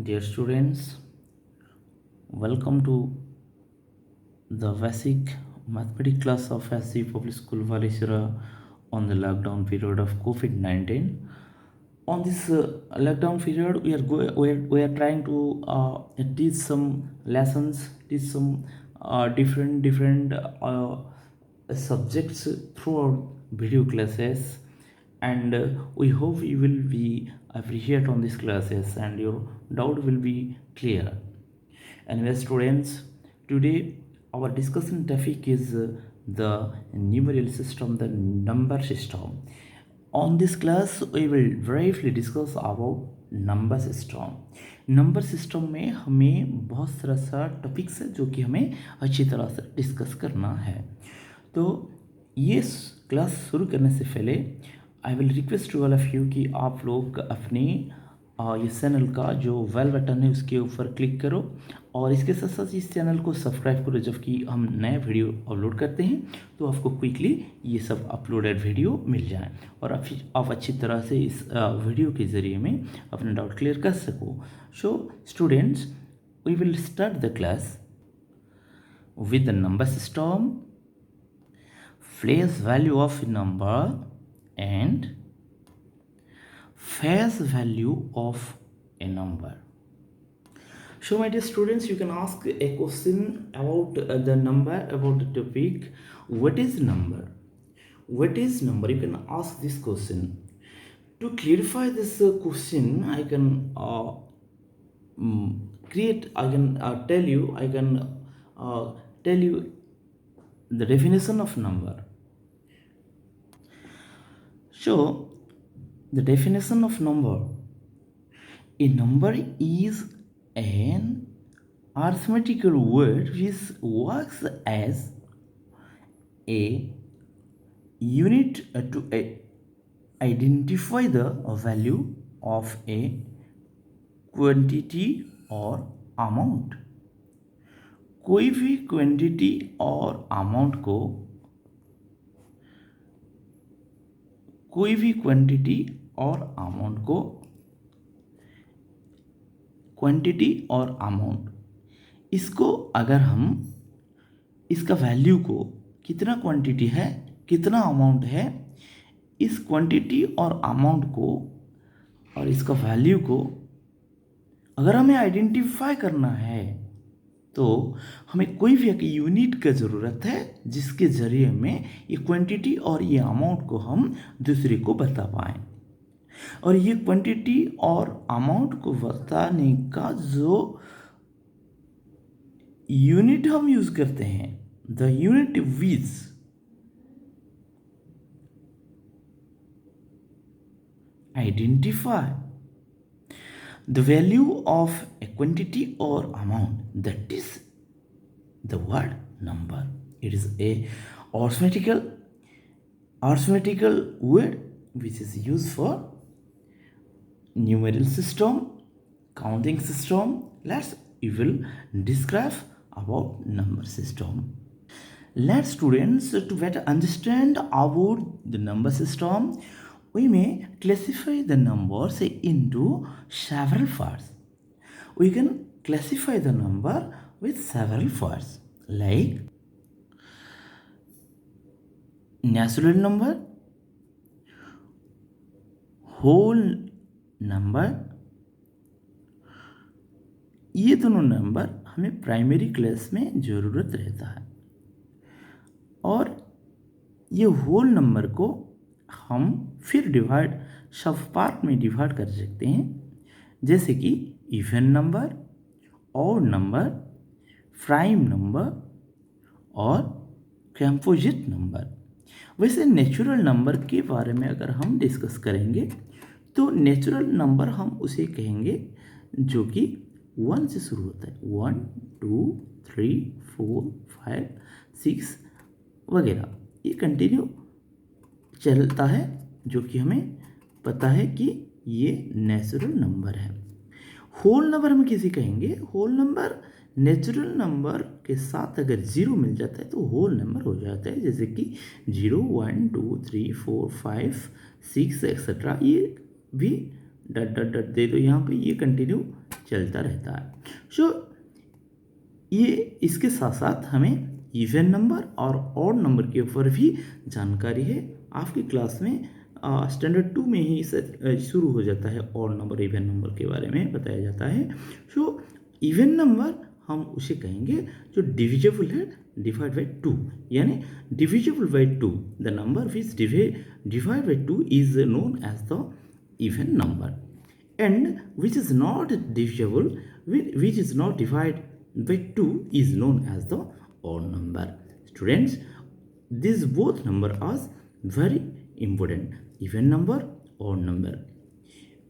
Dear students, welcome to the basic mathematics class of SC Public School Valisura on the lockdown period of COVID-19. On this lockdown period, we are trying to teach some lessons, teach some different subjects throughout video classes, and we hope you will be appreciate on these classes and your doubt will be clear. Anyway, students, today our discussion topic is the numerical system, the number system. On this class, we will briefly discuss about number system में हमें बहुत सारा सा topics है जो कि हमें अच्छी तरह से डिस्कस करना है. तो ये क्लास शुरू करने से पहले I will request to all of you कि आप लोग अपने ये चैनल का जो बेल बटन है उसके ऊपर क्लिक करो और इसके साथ साथ इस चैनल को सब्सक्राइब करो. जबकि हम नए वीडियो अपलोड करते हैं तो आपको क्विकली ये सब अपलोडेड वीडियो मिल जाए और आप अच्छी तरह से इस वीडियो के ज़रिए में अपना डाउट क्लियर कर सको. So students, we will start the class with the number system, place value of a number and face value of a number. So my dear students, you can ask a question about the number, about the topic. What is number? What is number? You can ask this question. To clarify this question, I can tell you the definition of number. So the definition of number: a number is an arithmetical word which works as a unit to identify the value of a quantity or amount. कोई भी quantity और amount को quantity और amount इसको अगर हम इसका value को कितना क्वांटिटी है कितना अमाउंट है, इस क्वांटिटी और अमाउंट को और इसका वैल्यू को अगर हमें आइडेंटिफाई करना है तो हमें कोई भी एक यूनिट का ज़रूरत है जिसके ज़रिए में ये क्वांटिटी और ये अमाउंट को हम दूसरे को बता पाएँ. और ये क्वांटिटी और अमाउंट को बताने का जो यूनिट हम यूज़ करते हैं, the unit which identify the value of a quantity or amount, that is the word number. It is a arithmetical word which is used for numerical system, counting system. We will describe about number system. Let's students, to better understand about the number system, we may classify the numbers into several parts. We can classify the number with several parts like natural number, whole number. ये दोनों number हमें primary class में ज़रूरत रहता है और ये whole number को हम फिर सब पार्ट में डिवाइड कर सकते हैं, जैसे कि even number, odd number, prime number और कंपोजिट नंबर. वैसे नेचुरल नंबर के बारे में अगर हम डिस्कस करेंगे तो नेचुरल नंबर हम उसे कहेंगे जो कि 1 से शुरू होता है. 1 2 3 4 5 6 वगैरह ये कंटिन्यू चलता है, जो कि हमें पता है कि ये नेचुरल नंबर है. होल नंबर हम किसी कहेंगे, होल नंबर नेचुरल नंबर के साथ अगर 0 मिल जाता है तो होल नंबर हो जाता है, जैसे कि 0 1 2 3 4 5 6 एक्सेट्रा. ये भी डट डट डट दे दो यहाँ पे, ये कंटिन्यू चलता रहता है। सो ये इसके साथ साथ हमें इवन नंबर और ऑड नंबर के ऊपर भी जानकारी है। आपकी क्लास में स्टैंडर्ड 2 में ही शुरू हो जाता है ऑड नंबर इवन नंबर के बारे में बताया जाता है। सो इवन नंबर हम उसे कहेंगे जो डिविजिबल है डिवाइड बाई 2, यानी divisible by 2, the number which divide by 2 is known as the even number, and which is not divisible, which is not divided by 2 is known as the odd number. Students, these both number are very important, even number, odd number.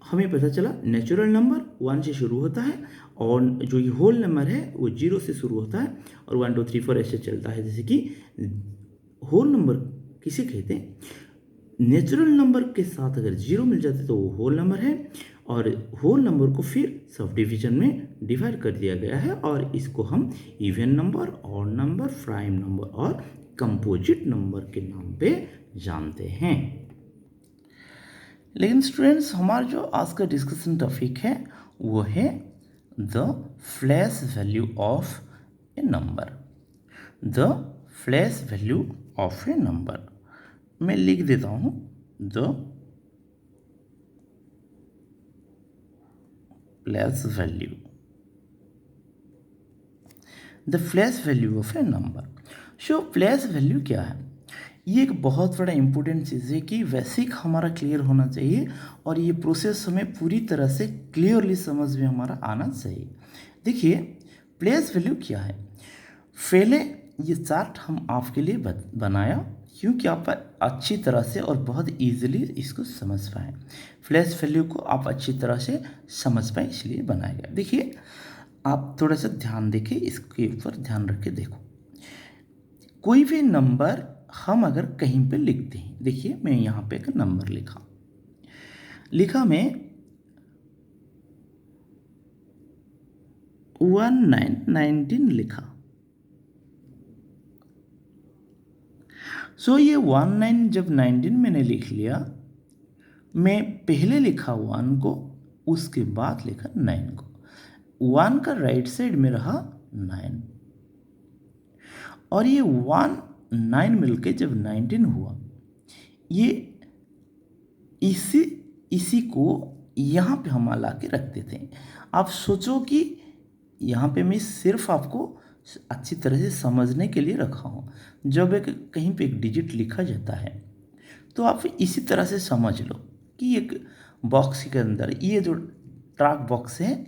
हमें पता चला natural number 1 से शुरू होता है और जो ये होल नंबर है वो 0 से शुरू होता है और 1 2 3 4 ऐसे चलता है। जैसे कि होल नंबर किसे कहते हैं? नेचुरल नंबर के साथ अगर 0 मिल जाते तो वो होल नंबर है, और होल नंबर को फिर सब डिवीजन में डिवाइड कर दिया गया है और इसको हम even number, odd number, prime number और कंपोजिट नंबर के नाम पे जानते हैं। लेकिन स्टूडेंट्स, हमारा जो आज का डिस्कशन टॉपिक है वो है the flash value of A number. The flash value of A number मैं लिख देता हूँ, the flash value, the flash value of A number. So flash value क्या है? ये एक बहुत बड़ा इंपॉर्टेंट चीज़ है कि बेसिक हमारा क्लियर होना चाहिए और ये प्रोसेस हमें पूरी तरह से क्लियरली समझ में हमारा आना चाहिए। देखिए फ्लैश वैल्यू क्या है। पहले ये चार्ट हम आपके लिए बनाया क्योंकि आप अच्छी तरह से और बहुत इजीली इसको समझ पाएँ। फ्लैश वैल्यू को आप अच्छी तरह से समझ पाए इसलिए बनाया गया। देखिए आप थोड़ा सा ध्यान देके इसके ऊपर ध्यान रख के देखो। कोई भी नंबर हम अगर कहीं पे लिखते हैं, देखिए मैं यहाँ पे एक नंबर लिखा मैं 1919 लिखा। सो ये 19 जब 19 मैंने लिख लिया, मैं पहले लिखा 1 को, उसके बाद लिखा 9 को। 1 का राइट साइड में रहा 9 और ये 1 9 मिलके जब 19 हुआ, ये इसी को यहाँ पे हम ला के रखते थे। आप सोचो कि यहाँ पे मैं सिर्फ आपको अच्छी तरह से समझने के लिए रखा हूँ। जब कहीं पे एक डिजिट लिखा जाता है तो आप इसी तरह से समझ लो कि एक बॉक्स के अंदर ये जो ट्रैक बॉक्स है,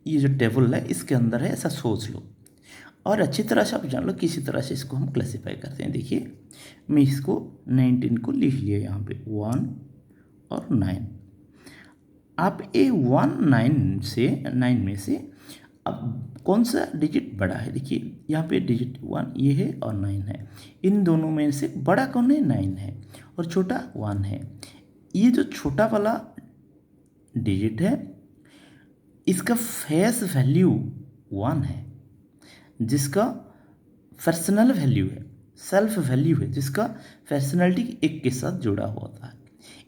ये जो टेबल है इसके अंदर है, ऐसा सोच लो और अच्छी तरह से आप जान लो किसी तरह से इसको हम क्लासीफाई करते हैं। देखिए मैं इसको 19 को लिख लिया यहाँ पे 1 और 9। आप ए 1 9 में से अब कौन सा डिजिट बड़ा है? देखिए यहाँ पे डिजिट 1 ये है और 9 है। इन दोनों में से बड़ा कौन है? 9 है और छोटा 1 है। ये जो छोटा वाला डिजिट है इसका फेस वैल्यू 1 है, जिसका पर्सनल वैल्यू है, सेल्फ वैल्यू है, जिसका पर्सनैलिटी एक के साथ जुड़ा हुआ होता है।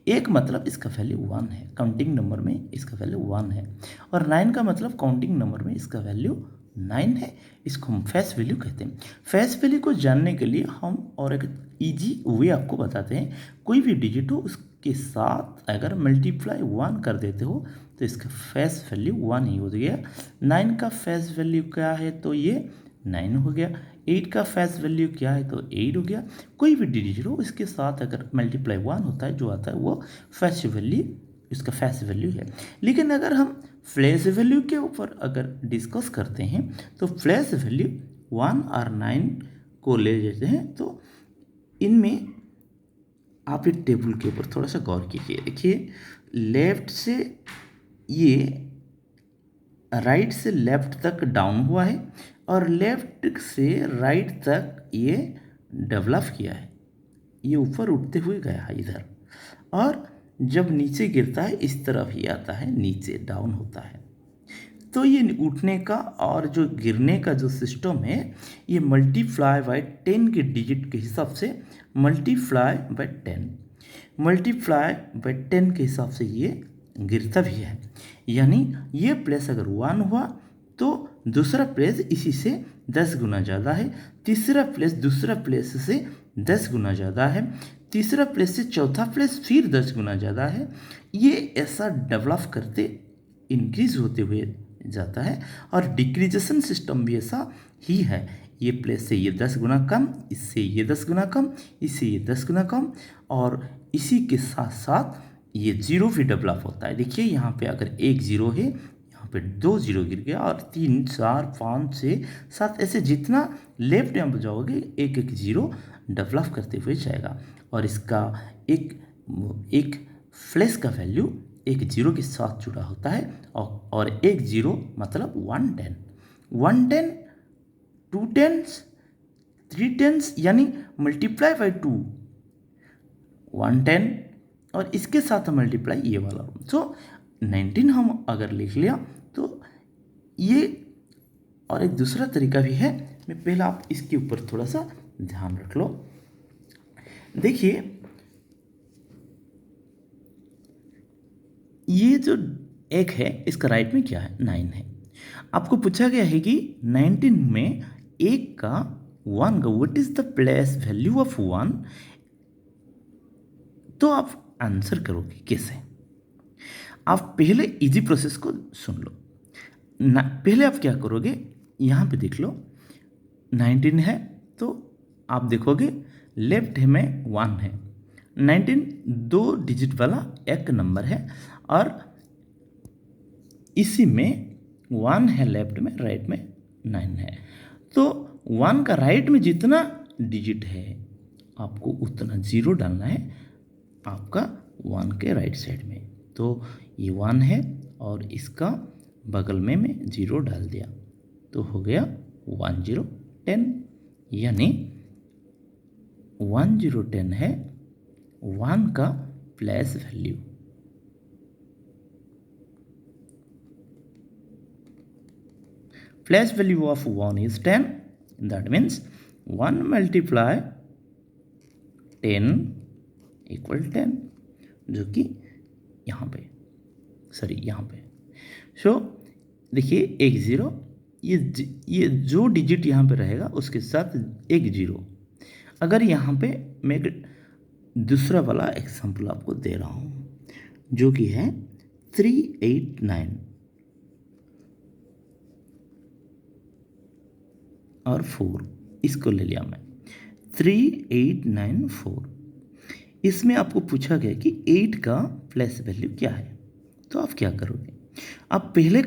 एक मतलब इसका वैल्यू 1 है, काउंटिंग नंबर में इसका वैल्यू 1 है, और 9 का मतलब काउंटिंग नंबर में इसका वैल्यू 9 है। इसको हम फेस वैल्यू कहते हैं। फेस वैल्यू को जानने के लिए हम और एक इजी वे आपको बताते हैं। कोई भी डिजिट हो उसके साथ अगर मल्टीप्लाई 1 कर देते हो तो इसका फेस वैल्यू 1 ही हो गया। 9 का फेस वैल्यू क्या है? तो ये 9 हो गया। 8 का फेस वैल्यू क्या है? तो 8 हो गया। कोई भी डिजिट हो इसके साथ अगर मल्टीप्लाई 1 होता है, जो आता है वो फेस वैल्यू, इसका फेस वैल्यू है। लेकिन अगर हम फ्लैश वैल्यू के ऊपर अगर डिस्कस करते हैं तो फ्लैश वैल्यू 1 और 9 को ले जाते हैं। तो इनमें आप एक टेबल के ऊपर थोड़ा सा गौर कीजिए। देखिए लेफ्ट से ये राइट से लेफ्ट तक डाउन हुआ है और लेफ्ट से राइट तक ये डेवलप किया है। ये ऊपर उठते हुए गया है इधर, और जब नीचे गिरता है इस तरफ ही आता है, नीचे डाउन होता है। तो ये उठने का और जो गिरने का जो सिस्टम है ये मल्टीप्लाई बाय 10 के डिजिट के हिसाब से मल्टीप्लाई बाय 10 के हिसाब से ये गिरता भी है। यानी ये प्लेस अगर 1 हुआ तो दूसरा प्लेस इसी से 10 गुना ज़्यादा है, तीसरा प्लेस दूसरा प्लेस से 10 गुना ज़्यादा है, तीसरा प्लेस से चौथा प्लेस फिर 10 गुना ज़्यादा है। ये ऐसा डेवलप करते इंक्रीज होते हुए जाता है और डिक्रीजेशन सिस्टम भी ऐसा ही है। ये प्लेस से ये 10 गुना कम, इससे ये 10 गुना कम, इससे ये 10 गुना कम, और इसी के साथ साथ ये जीरो भी डेवलप होता है। देखिए यहाँ पे अगर एक जीरो है, यहाँ पे 2 जीरो गिर गया, और 3 4 5 6 7 ऐसे जितना लेफ्ट में जाओगे एक एक जीरो डेवलप करते हुए जाएगा। और इसका एक एक फ्लैश का वैल्यू एक जीरो के साथ जुड़ा होता है, और एक जीरो मतलब 110, 110 2 टेंस 3 टेंस यानी मल्टीप्लाई बाई 2 110, और इसके साथ मल्टीप्लाई ये वाला। सो 19 हम अगर लिख लिया तो ये। और एक दूसरा तरीका भी है, मैं पहला आप इसके ऊपर थोड़ा सा ध्यान रख लो। देखिए ये जो एक है इसका राइट में क्या है, 9 है। आपको पूछा गया है कि 19 में एक का 1 का what is the place value of 1, तो आप आंसर करोगे कैसे। आप पहले इजी प्रोसेस को सुन लो ना। पहले आप क्या करोगे, यहाँ पे देख लो 19 है तो आप देखोगे लेफ्ट में 1 है। 19 2 डिजिट वाला एक नंबर है, और इसी में 1 है लेफ्ट में, राइट में 9 है। तो 1 का राइट में जितना डिजिट है आपको उतना जीरो डालना है आपका 1 के राइट साइड में। तो ये 1 है और इसका बगल में मैं जीरो डाल दिया, तो हो गया 1010, यानी 1010 है 1 का place value. Place value of 1 is 10. That means 1 multiply 10 equal 10, जो कि यहाँ पे यहाँ पे। सो देखिए एक ज़ीरो, ये जो डिजिट यहाँ पे रहेगा उसके साथ एक जीरो। अगर यहाँ पे मैं एक दूसरा वाला एग्जांपल आपको दे रहा हूँ जो कि है 389 और 4, इसको ले लिया मैं 3894। इसमें आपको पूछा गया कि 8 का प्लेस वैल्यू क्या है, तो आप क्या करोगे। आप पहले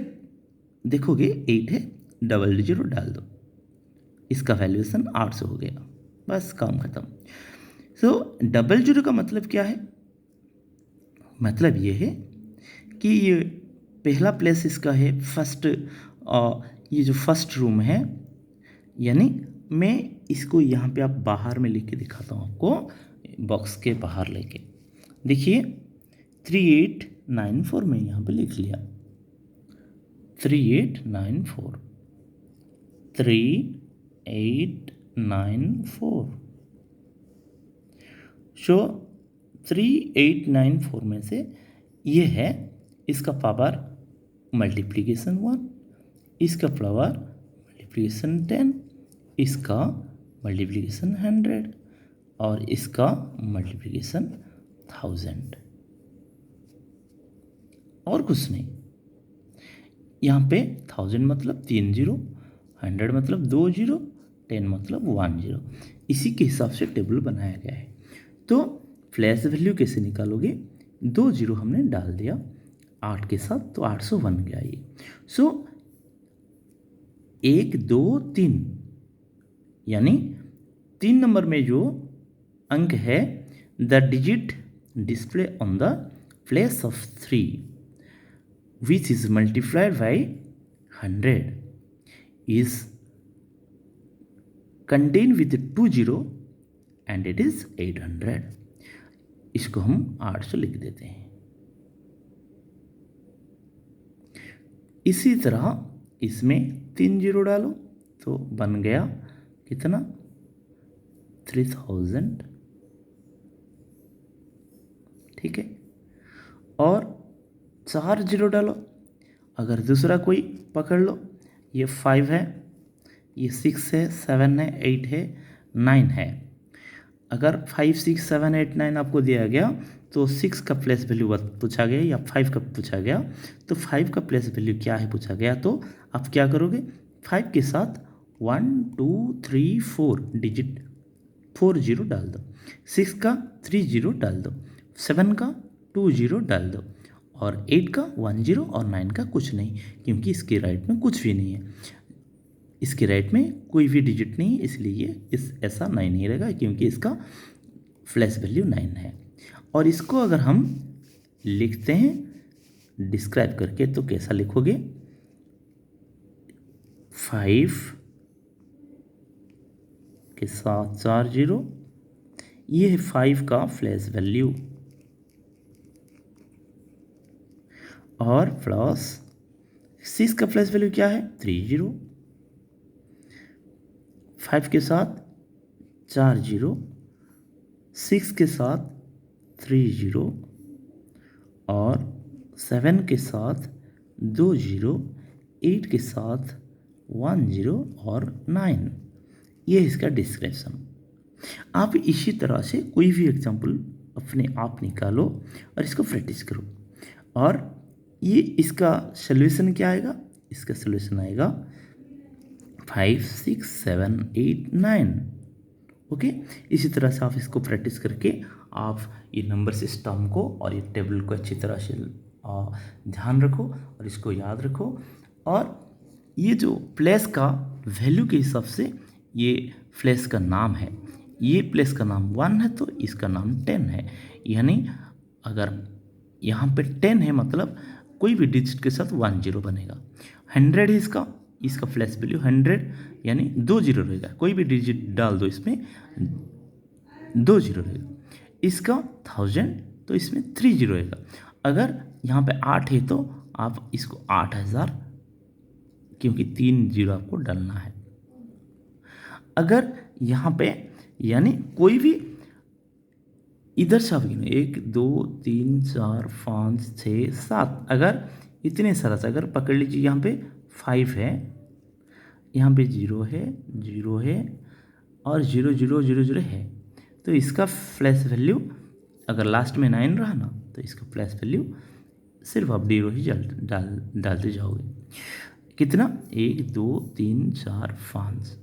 देखोगे 8 है, डबल जीरो डाल दो, इसका वैल्यूएशन 800 हो गया, बस काम खत्म। सो डबल जीरो का मतलब क्या है, मतलब ये है कि ये पहला प्लेस इसका है फर्स्ट, ये जो फर्स्ट रूम है, यानी मैं इसको यहाँ पे आप बाहर में लिख के दिखाता हूँ आपको, बॉक्स के बाहर लेके देखिए 3894 में यहाँ पे लिख लिया 3894 3894। सो 3894 में से ये है इसका पावर मल्टीप्लिकेशन 1, इसका पावर मल्टीप्लिकेशन 10, इसका मल्टीप्लिकेशन 100 और इसका मल्टीप्लिकेशन 1000, और कुछ नहीं। यहाँ पे 1000 मतलब 3 जीरो, 100 मतलब 2 जीरो, 10 मतलब 1 जीरो। इसी के हिसाब से टेबल बनाया गया है। तो फ्लैश वैल्यू कैसे निकालोगे, 2 जीरो हमने डाल दिया 8 के साथ, तो 800 बन गया ये। सो 1 2 3 यानी 3 नंबर में जो अंक है, the digit display on the place of 3 which is multiplied by 100 is contained with 2 zero and it is 800। इसको हम 800 लिख देते हैं। इसी तरह इसमें 3 जीरो डालो तो बन गया कितना 3000, ठीक है। और 4 जीरो डालो अगर दूसरा कोई पकड़ लो, ये 5 है, ये 6 है, 7 है, 8 है, 9 है। अगर 5 6 7 8 9 आपको दिया गया तो 6 का प्लेस वैल्यू पूछा गया या 5 का पूछा गया, तो 5 का प्लेस वैल्यू क्या है पूछा गया, तो आप क्या करोगे, 5 के साथ 1 2 3 4 डिजिट 4 जीरो डाल दो, 6 का 3 जीरो डाल दो, 7 का 2 जीरो डाल दो, और 8 का 1 जीरो और 9 का कुछ नहीं, क्योंकि इसके राइट में कुछ भी नहीं है, इसके राइट में कोई भी डिजिट नहीं है, इसलिए इस ऐसा 9 नहीं रहेगा, क्योंकि इसका फ्लैश वैल्यू 9 है। और इसको अगर हम लिखते हैं डिस्क्राइब करके, तो कैसा लिखोगे, 5 के साथ 4 जीरो, ये है 5 का फ्लैश वैल्यू, और प्लस 6 का फ्लैश वैल्यू क्या है, 3 जीरो, 5 के साथ 4 जीरो, 6 के साथ 3 जीरो, और 7 के साथ 2 जीरो, 8 के साथ 1 जीरो और 9, ये है इसका डिस्क्रिप्शन। आप इसी तरह से कोई भी एग्जाम्पल अपने आप निकालो और इसको प्रैक्टिस करो, और ये इसका सॉल्यूशन क्या आएगा, इसका सॉल्यूशन आएगा 5 6 7 8 9। ओके, इसी तरह से आप इसको प्रैक्टिस करके आप ये नंबर सिस्टम को और ये टेबल को अच्छी तरह से ध्यान रखो और इसको याद रखो। और ये जो प्लेस का वैल्यू के हिसाब से ये प्लेस का नाम है, ये प्लेस का नाम 1 है तो इसका नाम 10 है, यानी अगर यहाँ पे 10 है मतलब कोई भी डिजिट के साथ 1 जीरो बनेगा। 100 है इसका, इसका फ्लैश वैल्यू 100 यानी 2 जीरो रहेगा, कोई भी डिजिट डाल दो इसमें 2 जीरो रहेगा। इसका 1000 तो इसमें 3 जीरो रहेगा। अगर यहाँ पे 8 है तो आप इसको 8000, क्योंकि 3 जीरो आपको डालना है। अगर यहाँ पे यानी कोई भी इधर से आप गिनो 1 2 3 4 5 6 7, अगर इतने सारा से अगर पकड़ लीजिए, यहाँ पे 5 है, यहाँ पे 0 है, 0 है, और 0 0 0 0 है, तो इसका फ्लैश वैल्यू अगर लास्ट में 9 रहा ना, तो इसका फ्लैश वैल्यू सिर्फ आप 0 ही डालते जाओगे। कितना, 1 2 3 4 5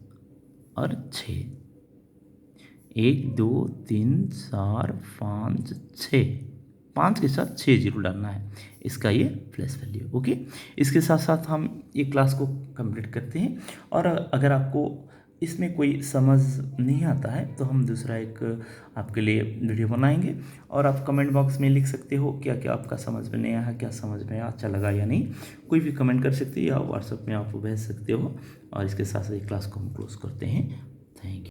और 6, 1 2 3 4 5 6, 5 के साथ 6 जीरो डालना है, इसका ये फ्लैश वैल्यू। ओके, इसके साथ साथ हम ये क्लास को कंप्लीट करते हैं, और अगर आपको इसमें कोई समझ नहीं आता है तो हम दूसरा एक आपके लिए वीडियो बनाएंगे, और आप कमेंट बॉक्स में लिख सकते हो क्या क्या आपका समझ में नहीं आया, क्या समझ में अच्छा लगा या नहीं, कोई भी कमेंट कर सकते हो या व्हाट्सएप में आप भेज सकते हो। और इसके साथ साथ क्लास को हम क्लोज करते हैं। Thank you.